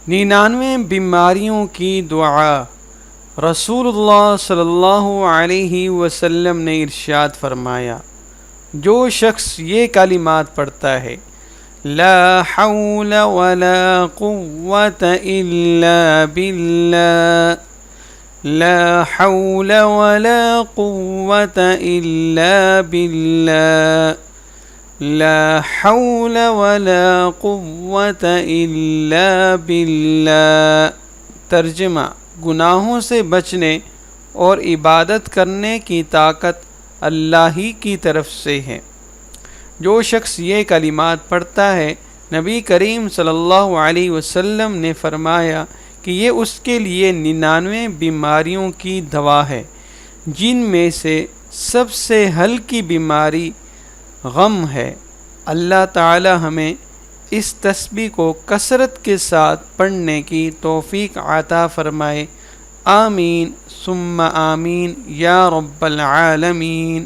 99 بیماریوں کی دعا۔ رسول اللہ صلی اللہ علیہ وسلم نے ارشاد فرمایا، جو شخص یہ کلمات پڑھتا ہے، لا حول ولا قوة الا باللہ، لا حول ولا قوة الا باللہ، لا حول ولا قوة الا باللہ۔ ترجمہ: گناہوں سے بچنے اور عبادت کرنے کی طاقت اللہ ہی کی طرف سے ہے۔ جو شخص یہ کلمات پڑھتا ہے، نبی کریم صلی اللہ علیہ وسلم نے فرمایا کہ یہ اس کے لیے 99 بیماریوں کی دوا ہے، جن میں سے سب سے ہلکی بیماری غم ہے۔ اللہ تعالی ہمیں اس تسبیح کو کثرت کے ساتھ پڑھنے کی توفیق عطا فرمائے۔ آمین ثم آمین یا رب العالمین۔